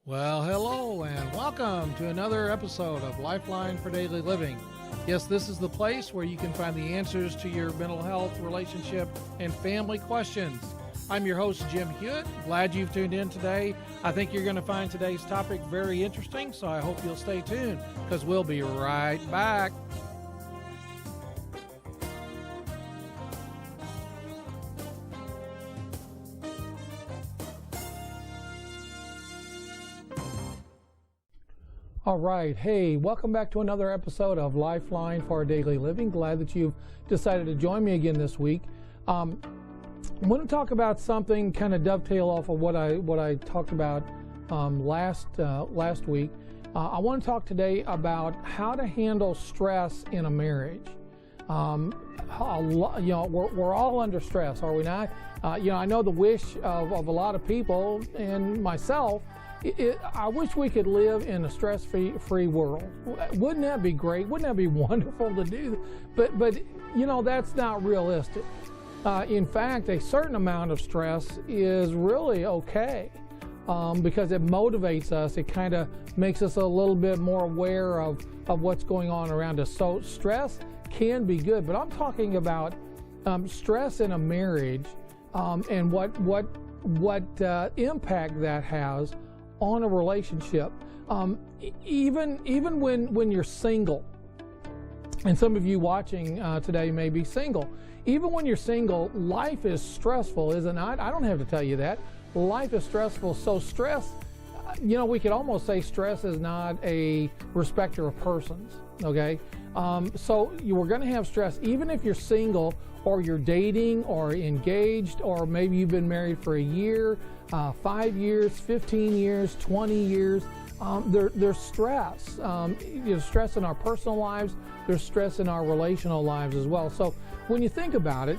Well, hello and welcome to another episode of Lifeline for Daily Living. Yes, this is the place where you can find the answers to your mental health, relationship, and family questions. I'm your host, Jim Hewitt. Glad you've tuned in today. I think you're going to find today's topic very interesting, so I hope you'll stay tuned because we'll be right back. All right. Hey, welcome back to another episode of Lifeline for Daily Living. Glad that you've decided to join me again this week. I want to talk about something, kind of dovetail off of what I talked about last week. I want to talk today about how to handle stress in a marriage. We're all under stress, are we not? I know the wish of a lot of people and myself. I wish we could live in a stress-free world. Wouldn't that be great? Wouldn't that be wonderful to do? But that's not realistic. In fact, a certain amount of stress is really okay because it motivates us. It kind of makes us a little bit more aware of what's going on around us. So stress can be good, but I'm talking about stress in a marriage and what impact that has on a relationship, even when you're single, and some of you watching today may be single. Even when you're single, life is stressful, isn't it? I don't have to tell you that. Life is stressful. So stress, we could almost say stress is not a respecter of persons, okay? So we're going to have stress, even if you're single or you're dating or engaged, or maybe you've been married for a year, 5 years, 15 years, 20 years. There's stress. There's stress in our personal lives. There's stress in our relational lives as well. So when you think about it,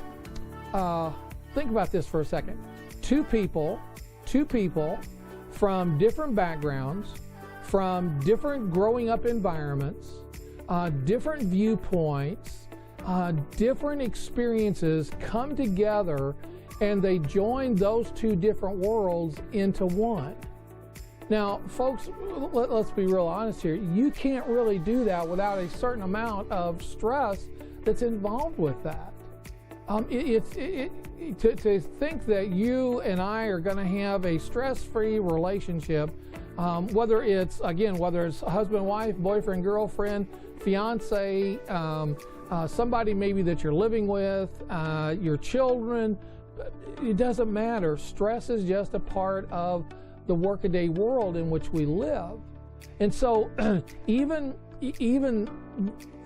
think about this for a second. Two people from different backgrounds, from different growing up environments, different viewpoints, different experiences come together and they join those two different worlds into one. Now, folks, let's be real honest here. You can't really do that without a certain amount of stress that's involved with that. To think that you and I are going to have a stress-free relationship, whether it's husband, wife, boyfriend, girlfriend, fiance, somebody maybe that you're living with, your children, it doesn't matter. Stress is just a part of the workaday world in which we live. And so even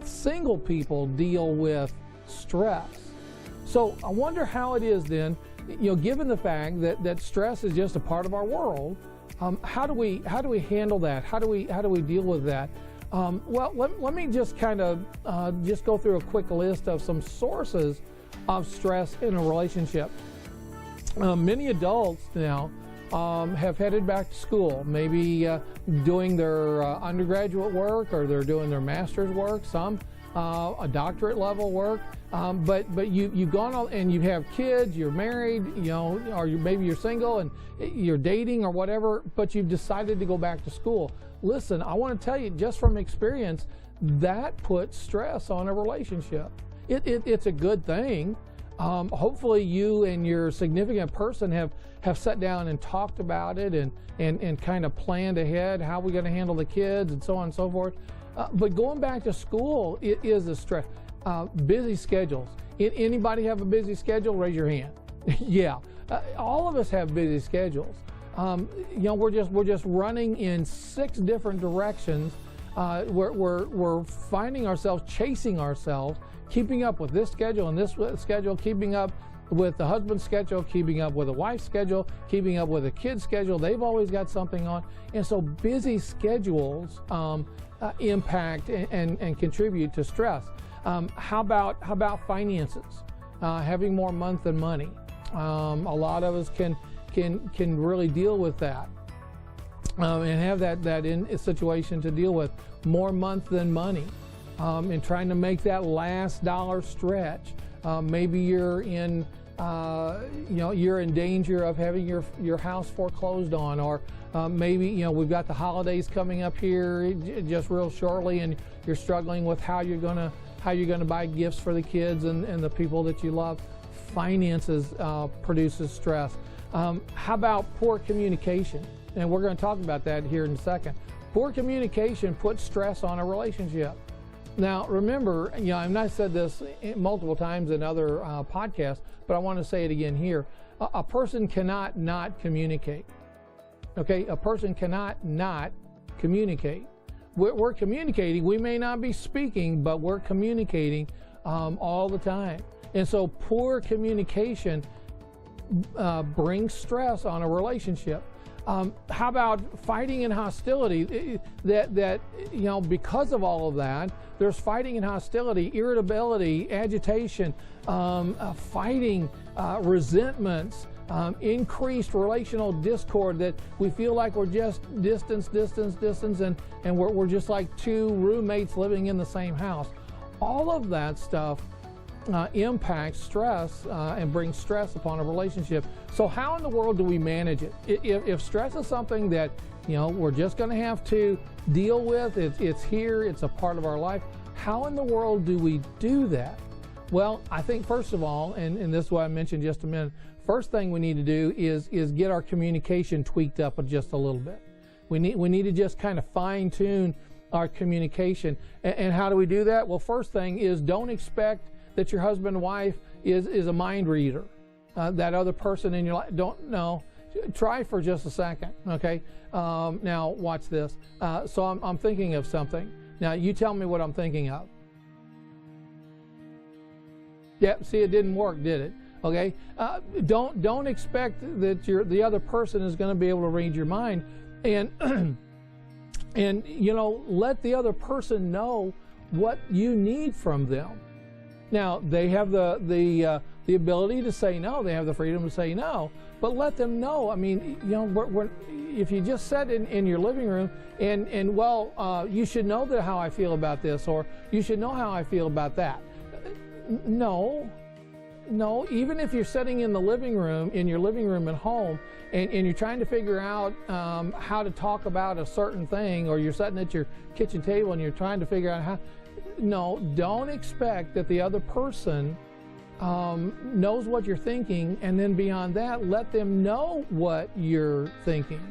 single people deal with stress. So I wonder how it is then, given the fact that stress is just a part of our world, how do we handle that? How do we deal with that? Let me just kind of just go through a quick list of some sources of stress in a relationship. Many adults now have headed back to school, maybe doing their undergraduate work, or they're doing their master's work, some a doctorate level work. But you've gone on and you have kids, you're married, or maybe you're single and you're dating or whatever, but you've decided to go back to school. Listen, I want to tell you, just from experience, that puts stress on a relationship. It's a good thing. Hopefully you and your significant person have sat down and talked about it and kind of planned ahead how we're going to handle the kids and so on and so forth. But going back to school, it is a stress. Busy schedules. Anybody have a busy schedule? Raise your hand. Yeah, all of us have busy schedules. We're just running in 6 different directions. We're finding ourselves chasing ourselves, keeping up with this schedule and this schedule, keeping up with the husband's schedule, keeping up with the wife's schedule, keeping up with the kid's schedule. They've always got something on, and so busy schedules impact and contribute to stress. How about finances? Having more month than money. A lot of us can really deal with that and have that in a situation to deal with more month than money, and trying to make that last dollar stretch. Maybe you're in danger of having your house foreclosed on, or Maybe, we've got the holidays coming up here just real shortly, and you're struggling with how you're gonna buy gifts for the kids and the people that you love. Finances produces stress. How about poor communication? And we're going to talk about that here in a second. Poor communication puts stress on a relationship. Now, remember, I've said this multiple times in other podcasts, but I want to say it again here. A person cannot not communicate. Okay, a person cannot not communicate. We're communicating. We may not be speaking, but we're communicating all the time. And so poor communication brings stress on a relationship. How about fighting and hostility? That because of all of that, there's fighting and hostility, irritability, agitation, fighting, resentments, increased relational discord, that we feel like we're just distance, and we're just like two roommates living in the same house. All of that stuff impacts stress and brings stress upon a relationship. So how in the world do we manage it? If stress is something that we're just going to have to deal with, it's here, it's a part of our life, how in the world do we do that? Well, I think first of all, and this is what I mentioned just a minute, first thing we need to do is get our communication tweaked up just a little bit. We need to just kind of fine tune our communication. And how do we do that? Well, first thing is, don't expect that your husband and wife is a mind reader. That other person in your life, try for just a second, okay? Now watch this. So I'm thinking of something. Now you tell me what I'm thinking of. Yep, see, it didn't work, did it? Okay, don't expect that the other person is going to be able to read your mind, and let the other person know what you need from them. Now they have the ability to say no. They have the freedom to say no, but let them know. I mean, if you just said in your living room and you should know how I feel about this, or you should know how I feel about that. No, even if you're sitting in the living room, in your living room at home, and you're trying to figure out how to talk about a certain thing, or you're sitting at your kitchen table and you're trying to figure out how, don't expect that the other person knows what you're thinking, and then beyond that, let them know what you're thinking.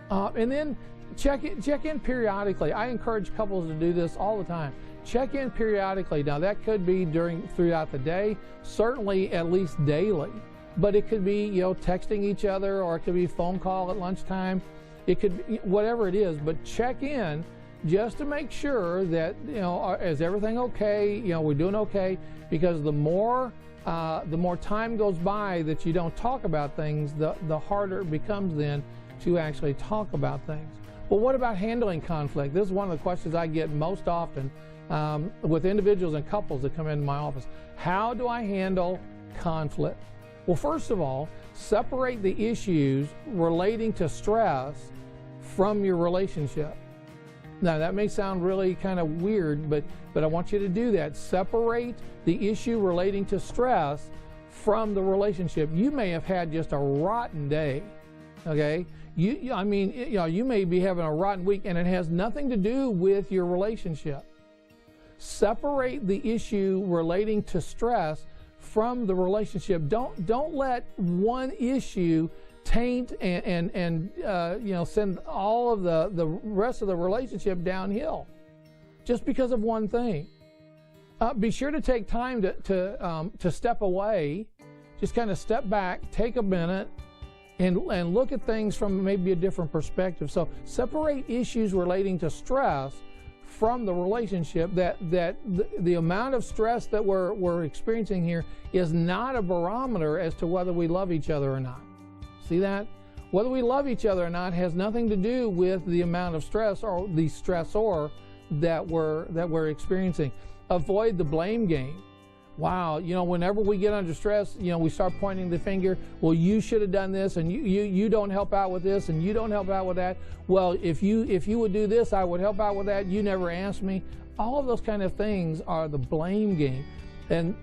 And then check in periodically. I encourage couples to do this all the time. Check in periodically. Now that could be throughout the day, certainly at least daily, but it could be texting each other, or it could be phone call at lunchtime. It could be whatever it is, but check in just to make sure that is everything okay? We're doing okay, because the more time goes by that you don't talk about things, the harder it becomes then to actually talk about things. Well, what about handling conflict? This is one of the questions I get most often with individuals and couples that come into my office. How do I handle conflict? Well, first of all, separate the issues relating to stress from your relationship. Now, that may sound really kind of weird, but I want you to do that. Separate the issue relating to stress from the relationship. You may have had just a rotten day, okay? You may be having a rotten week, and it has nothing to do with your relationship. Separate the issue relating to stress from the relationship. Don't let one issue taint and send all of the rest of the relationship downhill just because of one thing. Be sure to take time to step away, just kind of step back, take a minute, and look at things from maybe a different perspective. So separate issues relating to stress from the relationship. That the amount of stress that we're experiencing here is not a barometer as to whether we love each other or not. See that? Whether we love each other or not has nothing to do with the amount of stress or the stressor that we're experiencing. Avoid the blame game. Wow, whenever we get under stress, we start pointing the finger. Well, you should have done this, and you don't help out with this, and you don't help out with that. Well, if you would do this, I would help out with that. You never asked me. All of those kind of things are the blame game. And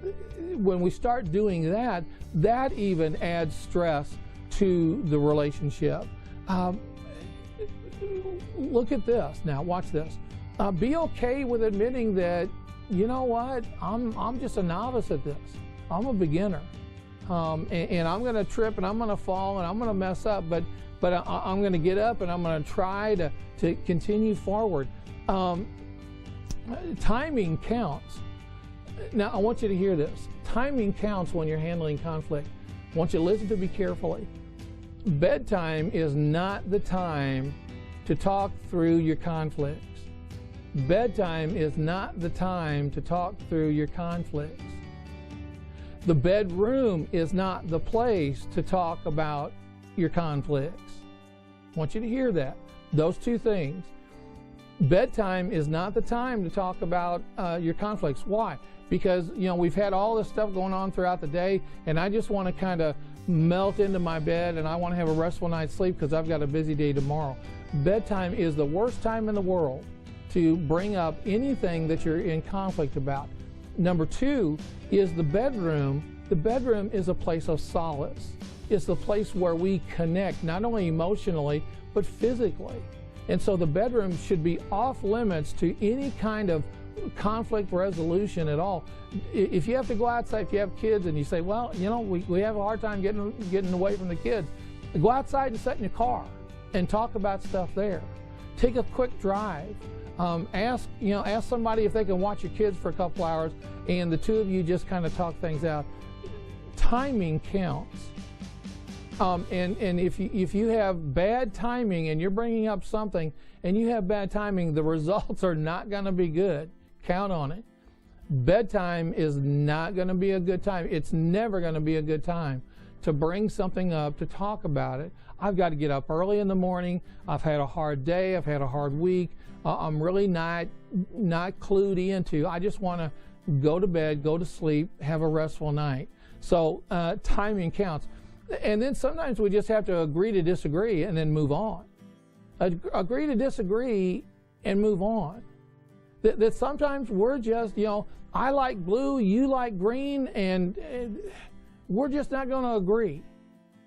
when we start doing that, that even adds stress to the relationship. look at this. Now watch this. Be okay with admitting that, you know what, I'm just a novice at this. I'm a beginner. And I'm going to trip and I'm going to fall and I'm going to mess up, but I'm going to get up and I'm going to try to continue forward. Timing counts. Now, I want you to hear this. Timing counts when you're handling conflict. I want you to listen to me carefully. Bedtime is not the time to talk through your conflicts. Bedtime is not the time to talk through your conflicts. The bedroom is not the place to talk about your conflicts. I want you to hear that. Those two things. Bedtime is not the time to talk about your conflicts. Why? Because, you know, we've had all this stuff going on throughout the day, and I just want to kind of melt into my bed and I want to have a restful night's sleep because I've got a busy day tomorrow. Bedtime is the worst time in the world to bring up anything that you're in conflict about. Number two is the bedroom. The bedroom is a place of solace. It's the place where we connect, not only emotionally, but physically. And so the bedroom should be off limits to any kind of conflict resolution at all. If you have to go outside, if you have kids and you say, well, you know, we have a hard time getting away from the kids, go outside and sit in your car and talk about stuff there. Take a quick drive. Ask somebody if they can watch your kids for a couple hours, and the two of you just kind of talk things out. Timing counts. And if you have bad timing and you're bringing up something and you have bad timing, the results are not going to be good. Count on it. Bedtime is not going to be a good time. It's never going to be a good time to bring something up, to talk about it. I've got to get up early in the morning. I've had a hard day. I've had a hard week. I'm really not clued into. I just want to go to bed, go to sleep, have a restful night. So timing counts. And then sometimes we just have to agree to disagree and then move on. Agree to disagree and move on. That sometimes we're just, you know, I like blue, you like green, and we're just not going to agree.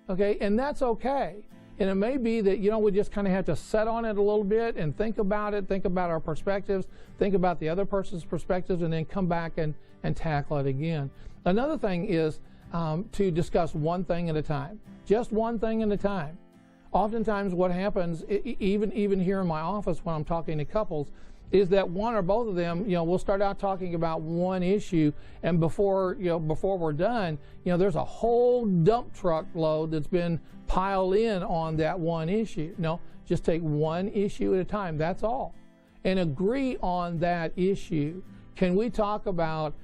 Okay? And that's okay. And it may be that, you know, we just kind of have to set on it a little bit and think about it, think about our perspectives, think about the other person's perspectives, and then come back and tackle it again. Another thing is to discuss one thing at a time. Just one thing at a time. Oftentimes what happens, even here in my office when I'm talking to couples, is that one or both of them, you know, we'll start out talking about one issue, and before we're done, you know, there's a whole dump truck load that's been piled in on that one issue. No, just take one issue at a time. That's all, and agree on that issue. Can we talk about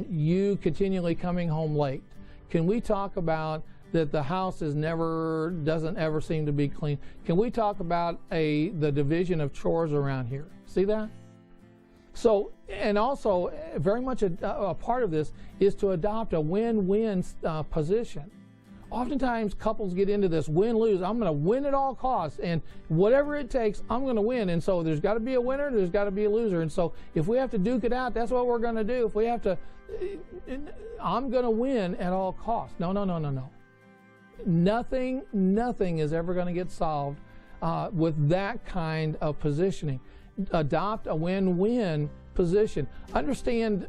you continually coming home late? Can we talk about that the house doesn't ever seem to be clean? Can we talk about the division of chores around here? See that? So, and also very much a part of this is to adopt a win-win position. Oftentimes couples get into this win-lose. I'm going to win at all costs, and whatever it takes, I'm going to win. And so there's got to be a winner, there's got to be a loser. And so if we have to duke it out, that's what we're going to do. If we have to, I'm going to win at all costs. No. Nothing is ever going to get solved with that kind of positioning. Adopt a win-win position. Understand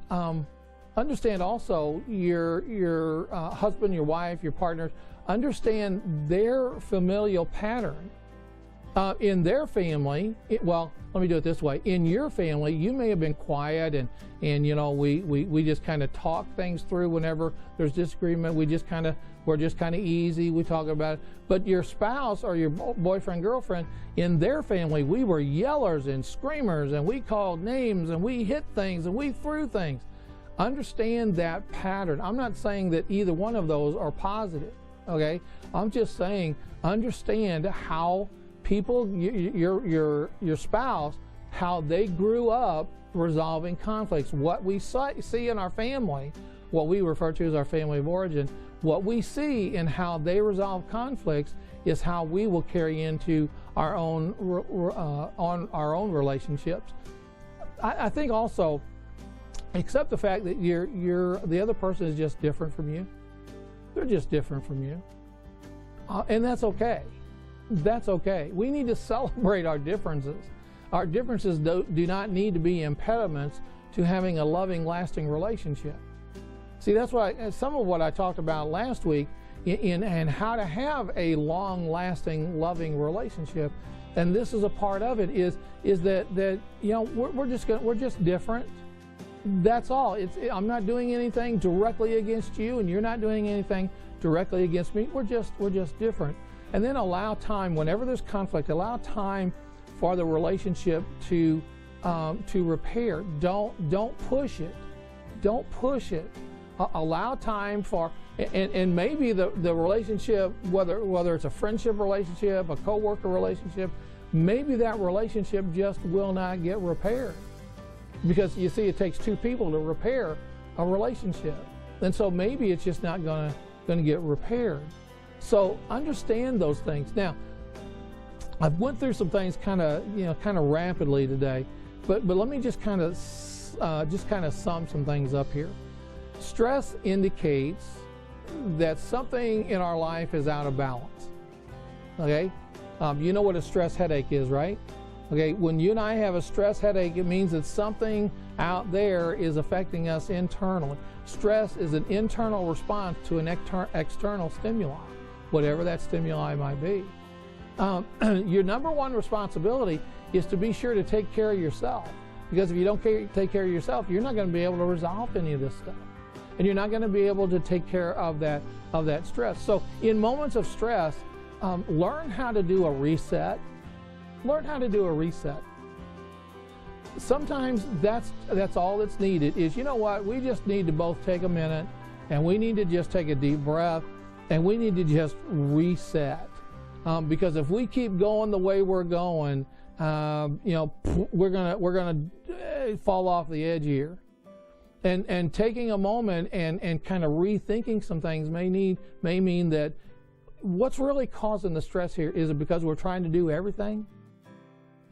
also your husband, your wife, your partners. Understand their familial pattern. In their family, well, let me do it this way. In your family, you may have been quiet and you know, we just kind of talk things through whenever there's disagreement. We're just kind of easy. We talk about it. But your spouse or your boyfriend, girlfriend, in their family, we were yellers and screamers, and we called names and we hit things and we threw things. Understand that pattern. I'm not saying that either one of those are positive. Okay? I'm just saying understand how people, your spouse, how they grew up resolving conflicts. What we see in our family, what we refer to as our family of origin, what we see in how they resolve conflicts is how we will carry into our own relationships. I think also, accept the fact that the other person is just different from you. They're just different from you, and that's okay. That's okay. We need to celebrate our differences. Our differences do not need to be impediments to having a loving, lasting relationship. See, that's some of what I talked about last week in how to have a long-lasting, loving relationship. And this is a part of it. Is that you know, we're just different. That's all. I'm not doing anything directly against you, and you're not doing anything directly against me. We're just different. And then allow time, whenever there's conflict, allow time for the relationship to repair. Don't push it. Don't push it. Allow time for, and maybe the relationship, whether it's a friendship relationship, a co-worker relationship, maybe that relationship just will not get repaired. Because you see, it takes two people to repair a relationship. And so maybe it's just not going to get repaired. So understand those things. Now, I've went through some things kind of rapidly today, but let me just kind of sum some things up here. Stress indicates that something in our life is out of balance. Okay, you know what a stress headache is, right? Okay, when you and I have a stress headache, it means that something out there is affecting us internally. Stress is an internal response to an external stimuli, whatever that stimuli might be. Your number one responsibility is to be sure to take care of yourself, because if you don't take care of yourself, you're not going to be able to resolve any of this stuff, and you're not going to be able to take care of that stress. So in moments of stress, learn how to do a reset. Learn how to do a reset. Sometimes that's all that's needed is, you know what, we just need to both take a minute, and we need to just take a deep breath, and we need to just reset. Because if we keep going the way we're going, you know, we're gonna fall off the edge here. And taking a moment and kind of rethinking some things may mean that what's really causing the stress here is it because we're trying to do everything.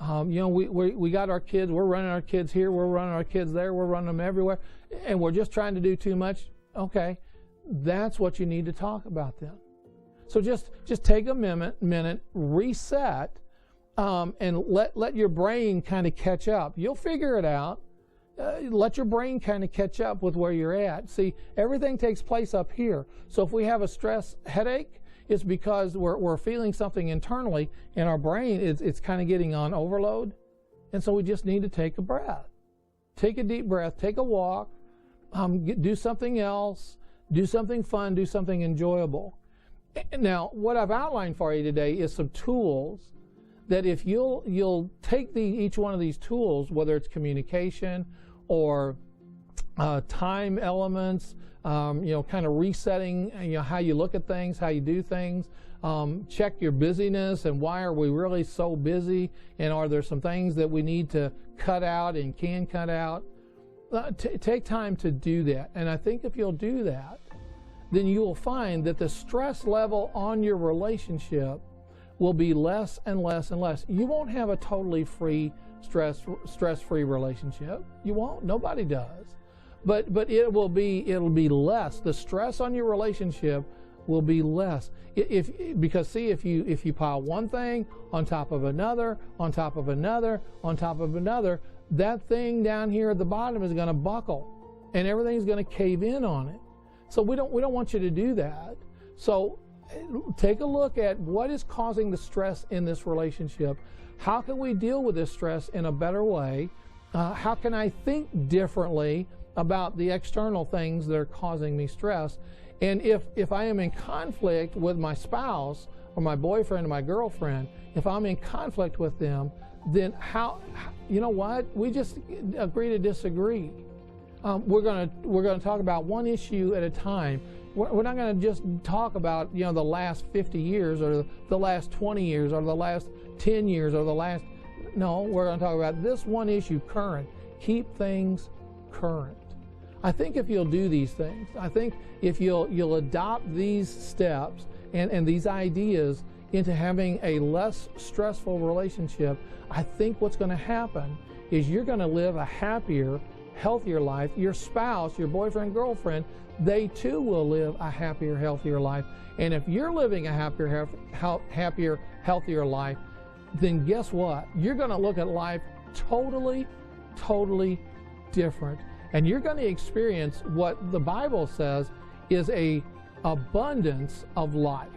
You know, we got our kids, we're running our kids here, we're running our kids there, we're running them everywhere, and we're just trying to do too much. Okay, that's what you need to talk about then. So just take a minute, reset, and let your brain kind of catch up. You'll figure it out. Let your brain kind of catch up with where you're at. See, everything takes place up here. So if we have a stress headache, it's because we're feeling something internally, and our brain it's kind of getting on overload, and so we just need to take a breath. Take a deep breath, take a walk, do something else, do something fun, do something enjoyable. Now, what I've outlined for you today is some tools that if you'll take each one of these tools, whether it's communication or time elements, you know, kind of resetting, you know, how you look at things, how you do things, check your busyness and why are we really so busy, and are there some things that we need to cut out and can cut out. Take time to do that, and I think if you'll do that, then you will find that the stress level on your relationship will be less and less and less. You won't have a totally free, stress-free relationship. You won't. Nobody does. But it'll be less. The stress on your relationship will be less. Because see, if you pile one thing on top of another, on top of another, on top of another, that thing down here at the bottom is going to buckle, and everything's going to cave in on it. So we don't want you to do that. So take a look at what is causing the stress in this relationship. How can we deal with this stress in a better way? How can I think differently about the external things that are causing me stress? And if I am in conflict with my spouse or my boyfriend or my girlfriend, if I'm in conflict with them, then you know what? We just agree to disagree. We're gonna talk about one issue at a time. We're not going to just talk about, you know, the last 50 years or the last 20 years or the last 10 years or the last. No, we're going to talk about this one issue, current. Keep things current. I think if you'll do these things, I think if you'll adopt these steps and these ideas into having a less stressful relationship, I think what's going to happen is you're going to live a happier, healthier life. Your spouse, your boyfriend, girlfriend, they too will live a happier, healthier life. And if you're living a happier, healthier life, then guess what? You're going to look at life totally different. And you're going to experience what the Bible says is a abundance of life.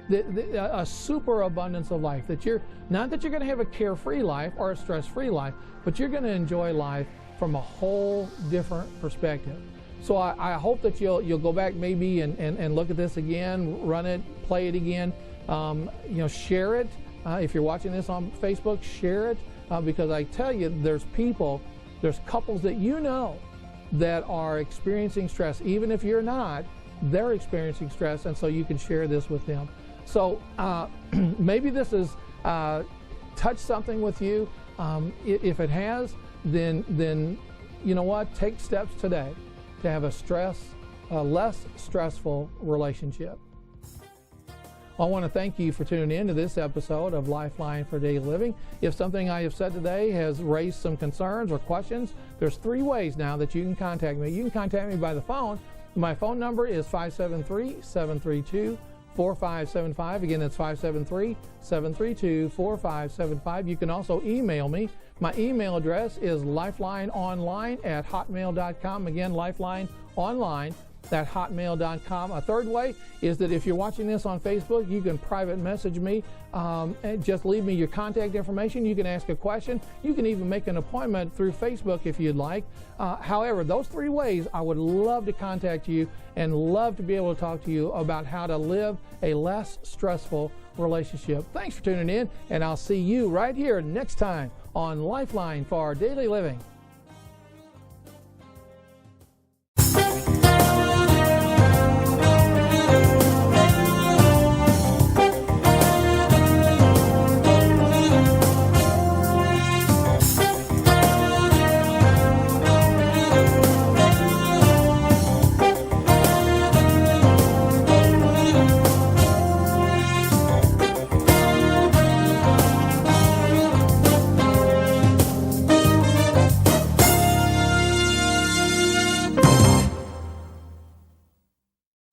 A super abundance of life. That you're not that you're going to have a carefree life or a stress-free life, but you're going to enjoy life from a whole different perspective. So I hope that you'll go back maybe and look at this again, run it, play it again. Share it. If you're watching this on Facebook, share it, because I tell you, there's couples that you know that are experiencing stress. Even if you're not, they're experiencing stress, and so you can share this with them. So maybe this has touched something with you. If it has, then you know what? Take steps today to have a less stressful relationship. I want to thank you for tuning in to this episode of Lifeline for Daily Living. If something I have said today has raised some concerns or questions, there's 3 ways now that you can contact me. You can contact me by the phone. My phone number is 573-732-4575. Again, that's 573-732-4575. You can also email me. My email address is lifelineonline@hotmail.com. Again, lifelineonline@hotmail.com. A third way is that if you're watching this on Facebook, you can private message me and just leave me your contact information. You can ask a question. You can even make an appointment through Facebook if you'd like. However, those 3 ways, I would love to contact you and love to be able to talk to you about how to live a less stressful relationship. Thanks for tuning in, and I'll see you right here next time on Lifeline for Daily Living.